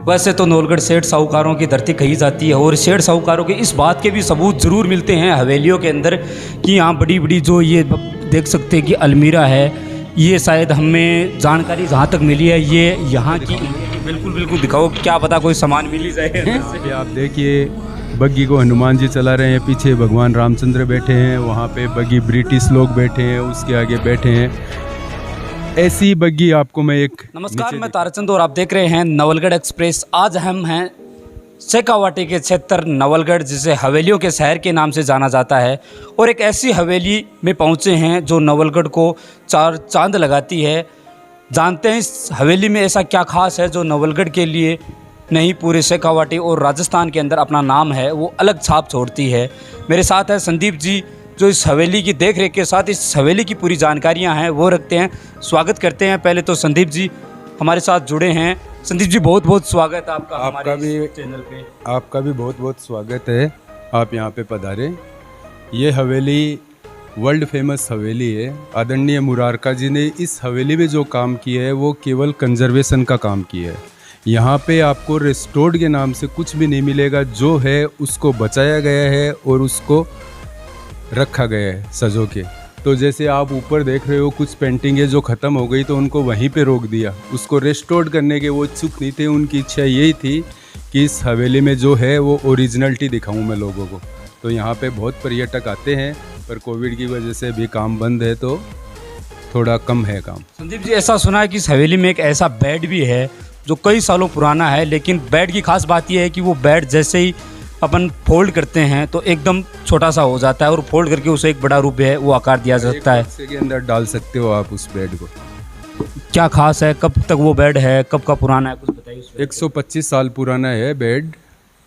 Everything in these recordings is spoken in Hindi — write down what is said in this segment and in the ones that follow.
वैसे तो नवलगढ़ सेठ साहूकारों की धरती कही जाती है और सेठ साहूकारों के इस बात के भी सबूत ज़रूर मिलते हैं हवेलियों के अंदर कि यहाँ बड़ी बड़ी जो ये देख सकते हैं कि अलमीरा है, ये शायद हमें जानकारी जहाँ तक मिली है ये यहाँ की। बिल्कुल बिल्कुल दिखाओ, क्या पता कोई सामान मिल ही जाए। आप देखिए बग्गी को हनुमान जी चला रहे हैं, पीछे भगवान रामचंद्र बैठे हैं, वहाँ पे बग्गी ब्रिटिश लोग बैठे हैं, उसके आगे बैठे हैं। ऐसी बग्गी आपको मैं एक नमस्कार, मैं ताराचंद और आप देख रहे हैं नवलगढ़ एक्सप्रेस। आज हम हैं शेखावाटी के क्षेत्र नवलगढ़, जिसे हवेलियों के शहर के नाम से जाना जाता है, और एक ऐसी हवेली में पहुंचे हैं जो नवलगढ़ को चार चांद लगाती है। जानते हैं इस हवेली में ऐसा क्या खास है जो नवलगढ़ के लिए नहीं पूरे शेखावाटी और राजस्थान के अंदर अपना नाम है वो अलग छाप छोड़ती है। मेरे साथ है संदीप जी, जो इस हवेली की देख रेख के साथ इस हवेली की पूरी जानकारियां हैं वो रखते हैं। स्वागत करते हैं। पहले तो संदीप जी हमारे साथ जुड़े हैं। संदीप जी बहुत बहुत स्वागत है आपका आपका भी चैनल पे। आपका भी बहुत बहुत स्वागत है, आप यहाँ पे पधारे। ये हवेली वर्ल्ड फेमस हवेली है। आदरणीय मुरारका जी ने इस हवेली में जो काम किया है वो केवल कंजर्वेशन का काम किया है। यहाँ पे आपको रेस्टोर्ड के नाम से कुछ भी नहीं मिलेगा, जो है उसको बचाया गया है और उसको रखा गया है सजो के। तो जैसे आप ऊपर देख रहे हो कुछ पेंटिंगें जो ख़त्म हो गई तो उनको वहीं पे रोक दिया, उसको रेस्टोर्ड करने के वो इच्छुक नहीं थे। उनकी इच्छा यही थी कि इस हवेली में जो है वो ओरिजिनलिटी दिखाऊं मैं लोगों को। तो यहाँ पे बहुत पर्यटक आते हैं, पर कोविड की वजह से भी काम बंद है तो थोड़ा कम है काम। संदीप जी, ऐसा सुना है कि इस हवेली में एक ऐसा बेड भी है जो कई सालों पुराना है, लेकिन बेड की खास बात यह है कि वो बेड जैसे ही अपन फोल्ड करते हैं तो एकदम छोटा सा हो जाता है और फोल्ड करके उसे एक बड़ा रूप है वो आकार दिया जा सकता है। एक बक्से के अंदर डाल सकते हो आप उस बेड को। क्या खास है, कब तक वो बेड है, कब का पुराना है, कुछ बताइए। 125 साल पुराना है बेड।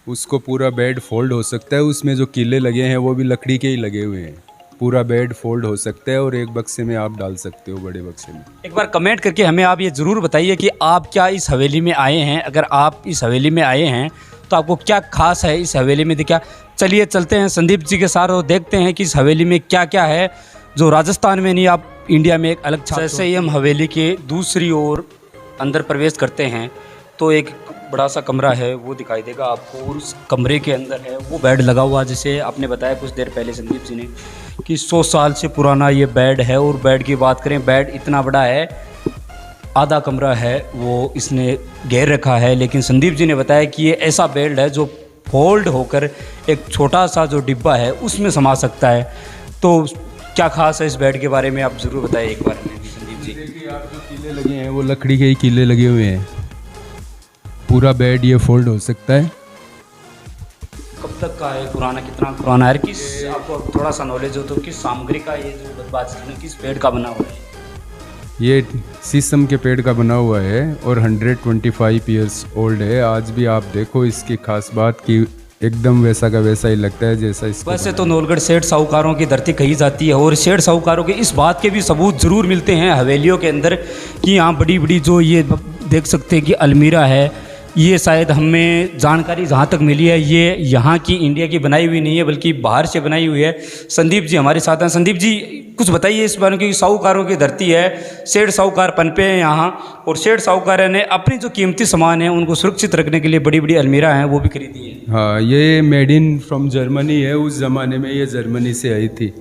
उसको पूरा बेड फोल्ड हो सकता है, उसमें जो कीले लगे हैं वो भी लकड़ी के ही लगे हुए हैं। पूरा बेड फोल्ड हो सकता है और एक बक्से में आप डाल सकते हो, बड़े बक्से में। एक बार कमेंट करके हमें आप ये ज़रूर बताइए कि आप क्या इस हवेली में आए हैं। अगर आप इस हवेली में आए हैं तो आपको क्या खास है इस हवेली में दिखा। चलिए चलते हैं संदीप जी के साथ और देखते हैं कि इस हवेली में क्या क्या है जो राजस्थान में नहीं, आप इंडिया में एक अलग छाप। जैसे ही हम हवेली के दूसरी ओर अंदर प्रवेश करते हैं तो एक बड़ा सा कमरा है वो दिखाई देगा आपको, और उस कमरे के अंदर है वो बेड लगा हुआ, जिसे आपने बताया कुछ देर पहले संदीप जी ने कि 100 साल से पुराना ये बेड है। और बेड की बात करें, बेड इतना बड़ा है, आधा कमरा है वो इसने घेर रखा है। लेकिन संदीप जी ने बताया कि ये ऐसा बेड है जो फोल्ड होकर एक छोटा सा जो डिब्बा है उसमें समा सकता है। तो क्या खास है इस बेड के बारे में आप ज़रूर बताइए एक बार में संदीप जी। देखिए आप जो कीले लगे हैं वो लकड़ी के ही कीले लगे हुए हैं। पूरा बेड ये फोल्ड हो सकता है। कब तक का है, पुराना, कितना पुराना है, किस आपको थोड़ा सा नॉलेज हो तो किस सामग्री का ये जो बात किस पेड़ का बना हुआ है? ये शीशम के पेड़ का बना हुआ है और 125 ईयर्स ओल्ड है। आज भी आप देखो इसकी खास बात कि एकदम वैसा का वैसा ही लगता है जैसा इसको। वैसे तो नवलगढ़ सेठ साहूकारों की धरती कही जाती है और सेठ साहूकारों के इस बात के भी सबूत ज़रूर मिलते हैं हवेलियों के अंदर कि यहाँ बड़ी बड़ी जो ये देख सकते हैं कि अलमीरा है, ये शायद हमें जानकारी जहाँ तक मिली है ये यहाँ की इंडिया की बनाई हुई नहीं है बल्कि बाहर से बनाई हुई है। संदीप जी हमारे साथ हैं। संदीप जी कुछ बताइए इस बारे में, क्योंकि साहूकारों की धरती है, सेठ साहूकार पनपे हैं यहाँ, और सेठ साहूकार ने अपनी जो कीमती सामान है उनको सुरक्षित रखने के लिए बड़ी बड़ी अलमीरा हैं वो भी खरीदी है। हाँ, ये मेड इन फ्रॉम जर्मनी है। उस ज़माने में ये जर्मनी से आई थी।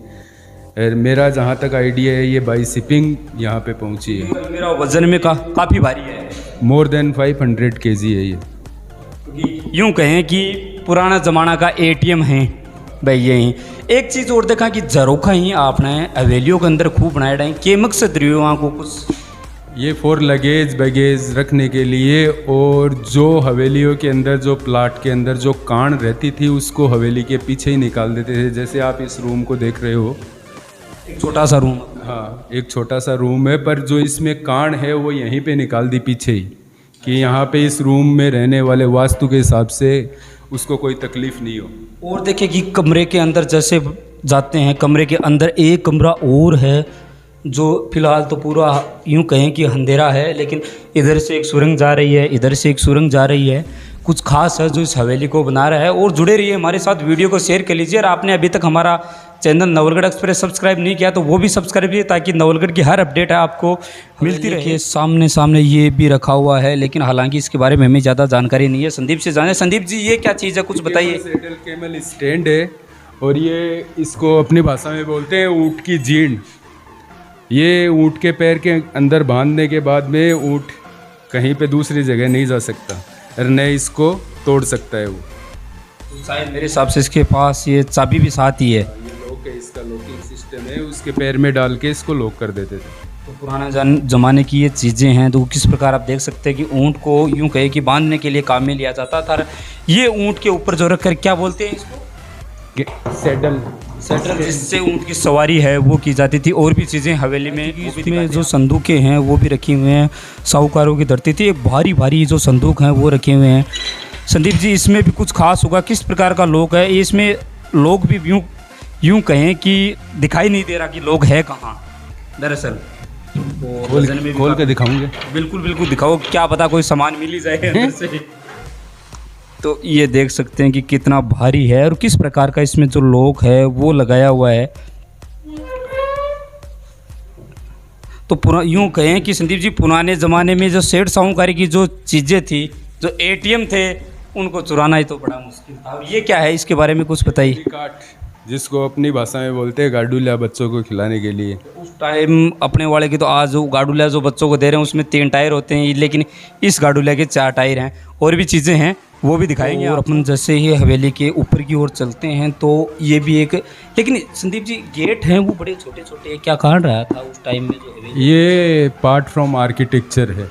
मेरा जहाँ तक आइडिया है ये बाई शिपिंग यहाँ पे पहुँची है। अलमीरा वजन में काफ़ी भारी है, मोर देन 500 kg है ये। यूँ कहें कि पुराना ज़माना का ATM है भाई यही। एक चीज़ और देखा कि झरोखा ही आपने हवेलियों के अंदर खूब बनाया है, के मकसद रही वहाँ को कुछ ये फॉर लगेज बैगेज रखने के लिए, और जो हवेलियों के अंदर जो प्लाट के अंदर जो कान रहती थी उसको हवेली के पीछे ही निकाल देते थे। जैसे आप इस रूम को देख रहे हो, एक छोटा सा रूम। हाँ, एक छोटा सा रूम है, पर जो इसमें कान है वो यहीं पे निकाल दी पीछे ही, कि यहाँ पे इस रूम में रहने वाले वास्तु के हिसाब से उसको कोई तकलीफ नहीं हो। और देखिए कि कमरे के अंदर जैसे जाते हैं, कमरे के अंदर एक कमरा और है जो फिलहाल तो पूरा यूँ कहें कि अंधेरा है, लेकिन इधर से एक सुरंग जा रही है, इधर से एक सुरंग जा रही है। कुछ खास है जो इस हवेली को बना रहा है। और जुड़े रहिए हमारे साथ, वीडियो को शेयर कर लीजिए। और आपने अभी तक हमारा चैनल नवलगढ़ एक्सप्रेस सब्सक्राइब नहीं किया तो वो भी सब्सक्राइब कीजिए, ताकि नवलगढ़ की हर अपडेट है आपको मिलती रहे। सामने ये भी रखा हुआ है, लेकिन हालांकि इसके बारे में हमें ज़्यादा जानकारी नहीं है। संदीप से जाने। संदीप जी, ये क्या चीज़ है, कुछ बताइए। सेटल केमल स्टैंड है, और ये इसको अपनी भाषा में बोलते हैं ऊँट की जीण। ये ऊँट के पैर के अंदर बांधने के बाद में ऊँट कहीं पे दूसरी जगह नहीं जा सकता, और न इसको तोड़ सकता है वो। तो शायद मेरे हिसाब से इसके पास ये चाबी भी साथ ही है। ये लॉक है, इसका लॉकिंग सिस्टम है, उसके पैर में डाल के इसको लॉक कर देते थे। तो पुराना ज़माने की ये चीज़ें हैं। तो किस प्रकार आप देख सकते हैं कि ऊँट को यूँ कहे कि बांधने के लिए काम में लिया जाता था। ये ऊँट के ऊपर जो रख कर, क्या बोलते हैं इसको, सैडल जिससे ऊँट की सवारी है वो की जाती थी। और भी चीज़ें हवेली में, इसमें जो संदूकें हैं वो भी रखी हुए हैं, साहूकारों की धरती थी। एक भारी जो संदूक हैं वो रखे हुए हैं। संदीप जी, इसमें भी कुछ खास होगा, किस प्रकार का लोग है इसमें? लोग भी यूँ कहें कि दिखाई नहीं दे रहा कि लोग है कहाँ दरअसल। खोल के दिखाऊंगे। बिल्कुल दिखाओ, क्या पता कोई सामान मिल ही जाए अंदर से। तो ये देख सकते हैं कि कितना भारी है और किस प्रकार का इसमें जो लोग है वो लगाया हुआ है। तो यूँ कहें कि संदीप जी, पुराने ज़माने में जो सेठ साहूकारी की जो चीज़ें थी, जो एटीएम थे, उनको चुराना ही तो बड़ा मुश्किल था। और ये क्या है, इसके बारे में कुछ बताइए। काट, जिसको अपनी भाषा में बोलते हैं गाडूलिया, बच्चों को खिलाने के लिए। उस टाइम अपने वाले की तो आज वो गाडूलिया जो बच्चों को दे रहे हैं उसमें 3 टायर होते हैं, लेकिन इस गाडूलिया के 4 टायर हैं। और भी चीज़ें हैं वो भी दिखाएंगे। और अपन जैसे ही हवेली के ऊपर की ओर चलते हैं तो ये भी एक, लेकिन संदीप जी गेट हैं वो बड़े छोटे छोटे, क्या कारण रहा था उस टाइम में जो हवेली? ये पार्ट फ्रॉम आर्किटेक्चर है,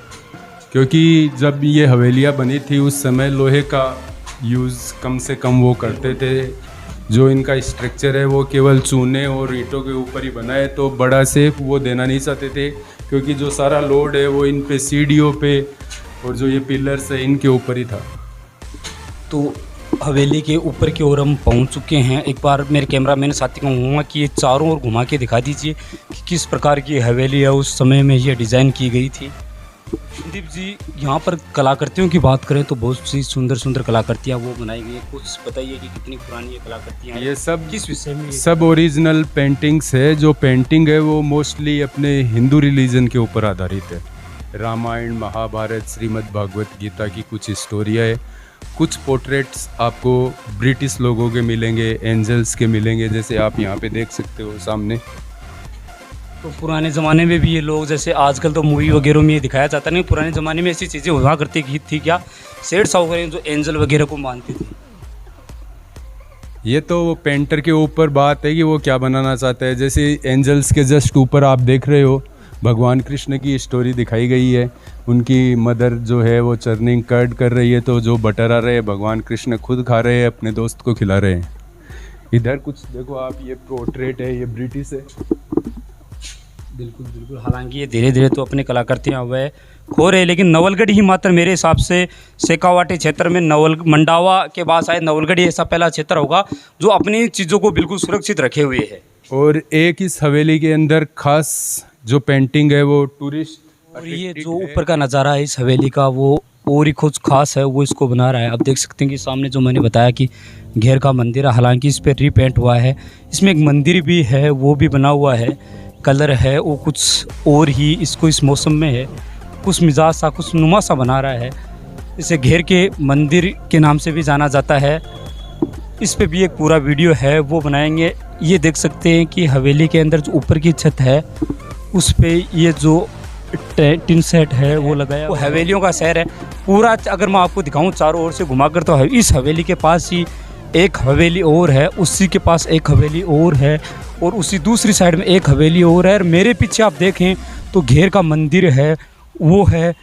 क्योंकि जब ये हवेलियाँ बनी थी उस समय लोहे का यूज़ कम से कम वो करते थे। जो इनका स्ट्रक्चर है वो केवल चूने और ईंटों के ऊपर ही बना है, तो बड़ा सेफ वो देना नहीं चाहते थे, क्योंकि जो सारा लोड है वो इन पे सीढ़ियों पे और जो ये पिलर्स है इनके ऊपर ही था। तो हवेली के ऊपर की ओर हम पहुंच चुके हैं। एक बार मेरे कैमरामैन साथी को कहूँगा कि ये चारों ओर घुमा के दिखा दीजिए कि किस प्रकार की हवेली है उस समय में ये डिज़ाइन की गई थी। संदीप जी, यहाँ पर कलाकृतियों की बात करें तो बहुत सी सुंदर कलाकृतियाँ वो बनाई गई हैं। कुछ बताइए कि कितनी पुरानी ये कलाकृतियाँ हैं, ये सब किस विषय में? सब ओरिजिनल पेंटिंग्स है। जो पेंटिंग है वो मोस्टली अपने हिंदू रिलीजन के ऊपर आधारित है। रामायण, महाभारत, श्रीमद् भागवत गीता की कुछ स्टोरियाँ है। कुछ पोर्ट्रेट्स आपको ब्रिटिश लोगों के मिलेंगे, एंजल्स के मिलेंगे, जैसे आप यहाँ पे देख सकते हो सामने। तो पुराने ज़माने में भी ये लोग, जैसे आजकल तो मूवी वगैरह में ये दिखाया जाता नहीं, पुराने ज़माने में ऐसी चीज़ें हुआ करती थी क्या? सेठ साहूकार जो एंजल वगैरह को मानती थी। ये तो वो पेंटर के ऊपर बात है कि वो क्या बनाना चाहता है। जैसे एंजल्स के जस्ट ऊपर आप देख रहे हो भगवान कृष्ण की स्टोरी दिखाई गई है। उनकी मदर जो है वो चर्निंग कर्ड कर रही है, तो जो बटर आ रहे हैं भगवान कृष्ण खुद खा रहे हैं, अपने दोस्त को खिला रहे हैं। इधर कुछ देखो आप, ये पोर्ट्रेट है, ये ब्रिटिश है। बिल्कुल। हालांकि ये धीरे धीरे तो अपनी कलाकृतियाँ वह खो रहे, लेकिन नवलगढ़ ही मात्र मेरे हिसाब से शेखावाटी क्षेत्र में मंडावा के बाद शायद नवलगढ़ ही ऐसा पहला क्षेत्र होगा जो अपनी चीज़ों को बिल्कुल सुरक्षित रखे हुए है। और एक इस हवेली के अंदर खास जो पेंटिंग है वो टूरिस्ट, और ये जो ऊपर का नज़ारा है इस हवेली का वो और ही कुछ खास है, वो इसको बना रहा है। अब देख सकते हैं कि सामने जो मैंने बताया कि घेर का मंदिर है, हालांकि इस पर रीपेंट हुआ है। इसमें एक मंदिर भी है, वो भी बना हुआ है, कलर है वो कुछ और ही इसको इस मौसम में है, कुछ मिजाज सा, कुछ नुमा सा बना रहा है। इसे घेर के मंदिर के नाम से भी जाना जाता है। इस पे भी एक पूरा वीडियो है वो बनाएंगे। ये देख सकते हैं कि हवेली के अंदर जो ऊपर की छत है उस पे ये जो टिन सेट है वो लगाया, वो हवेलियों का शहर है पूरा। अगर मैं आपको दिखाऊं चारों ओर से घुमाकर, तो इस हवेली के पास ही एक हवेली और है, उसी के पास एक हवेली और है, और उसी दूसरी साइड में एक हवेली और है। और मेरे पीछे आप देखें तो घेर का मंदिर है वो है,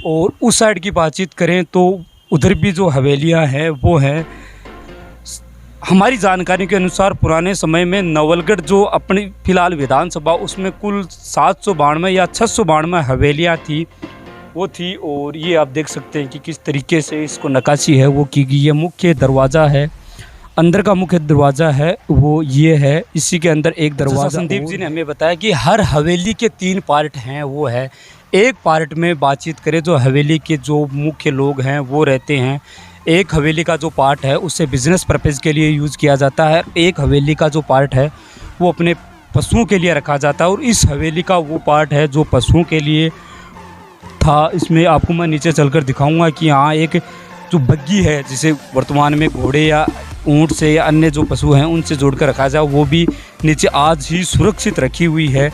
और उस साइड की बातचीत करें तो उधर भी जो हवेलियां हैं वो हैं। हमारी जानकारी के अनुसार पुराने समय में नवलगढ़ जो अपनी फ़िलहाल विधानसभा, उसमें कुल 792 या 692 हवेलियाँ थी वो थी। और ये आप देख सकते हैं कि किस तरीके से इसको नक्काशी है वो की गई है। मुख्य दरवाज़ा है, अंदर का मुख्य दरवाज़ा है वो ये है, इसी के अंदर एक दरवाज़ा। संदीप जी ने हमें बताया कि हर हवेली के 3 पार्ट हैं। वो है, एक पार्ट में बातचीत करें जो हवेली के जो मुख्य लोग हैं वो रहते हैं, एक हवेली का जो पार्ट है उससे बिज़नेस पर्पज़ के लिए यूज़ किया जाता है, एक हवेली का जो पार्ट है वो अपने पशुओं के लिए रखा जाता है। और इस हवेली का वो पार्ट है जो पशुओं के लिए था। इसमें आपको मैं नीचे चलकर दिखाऊंगा कि यहाँ एक जो बग्गी है जिसे वर्तमान में घोड़े या ऊँट से या अन्य जो पशु हैं उनसे जोड़कर रखा जाए, वो भी नीचे आज ही सुरक्षित रखी हुई है।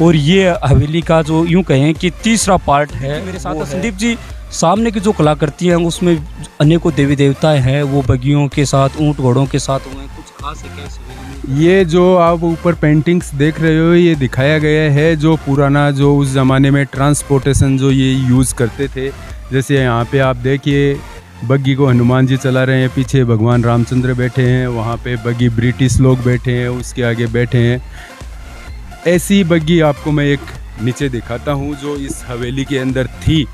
और ये हवेली का जो यूँ कहें कि तीसरा पार्ट है। मेरे साथ संदीप जी, सामने की जो कलाकृति हैं उसमें अनेकों देवी देवताएं हैं, वो बग्गियों के साथ ऊँट घोड़ों के साथ हुए हैं। कुछ खास है क्या इस हवेली में? ये जो आप ऊपर पेंटिंग्स देख रहे हो ये दिखाया गया है जो पुराना जो उस ज़माने में ट्रांसपोर्टेशन जो ये यूज़ करते थे। जैसे यहाँ पे आप देखिए बग्गी को हनुमान जी चला रहे हैं, पीछे भगवान रामचंद्र बैठे हैं, वहाँ पे बग्गी ब्रिटिश लोग बैठे हैं, उसके आगे बैठे हैं। ऐसी बग्गी आपको मैं एक नीचे दिखाता हूँ जो इस हवेली के अंदर थी।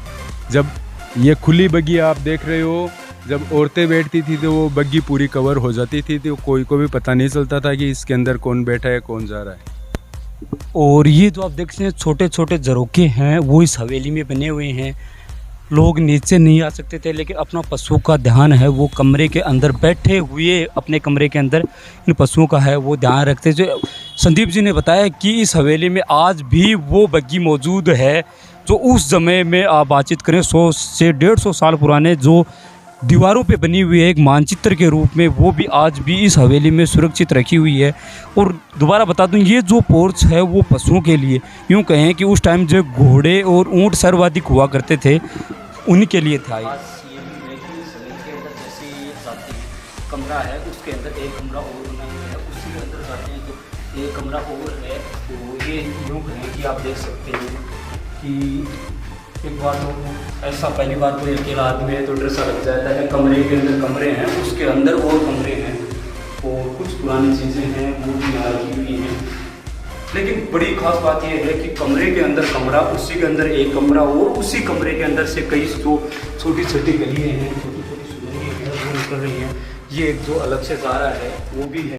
जब ये खुली बग्गी आप देख रहे हो, जब औरतें बैठती थी तो वो बग्गी पूरी कवर हो जाती थी, तो कोई को भी पता नहीं चलता था कि इसके अंदर कौन बैठा है कौन जा रहा है। और ये जो आप देख सकते हैं छोटे छोटे झरोखे हैं वो इस हवेली में बने हुए हैं। लोग नीचे नहीं आ सकते थे, लेकिन अपना पशुओं का ध्यान है वो कमरे के अंदर बैठे हुए अपने कमरे के अंदर इन पशुओं का है वो ध्यान रखते। जो संदीप जी ने बताया कि इस हवेली में आज भी वो बग्गी मौजूद है जो उस समय में आप बातचीत करें 100 से 150 साल पुराने जो दीवारों पे बनी हुई है एक मानचित्र के रूप में, वो भी आज भी इस हवेली में सुरक्षित रखी हुई है। और दोबारा बता दूं, ये जो पोर्च है वो पशुओं के लिए, यूँ कहें कि उस टाइम जो घोड़े और ऊँट सर्वाधिक हुआ करते थे उन्हीं के लिए था। कमरा है उसके अंदर एक कमरा और बना हुआ है, उसी के अंदर जाते हैं तो एक कमरा और है। तो ये यूँ कहें कि आप देख सकते हैं कि एक बार तो ऐसा पहली बार कोई अकेला आदमी है तो डर सा लग जाता है। कमरे के अंदर कमरे हैं, उसके अंदर और कमरे हैं और कुछ पुरानी चीज़ें हैं वो भी यहाँ रखी हुई हैं। लेकिन बड़ी खास बात यह है कि कमरे के अंदर कमरा, उसी के अंदर एक कमरा और उसी कमरे के अंदर से कई जो छोटी छोटी गलियाँ हैं, छोटी छोटी सुरंगें हैं वो निकल रही हैं। ये एक जो अलग से जा रहा है वो भी है।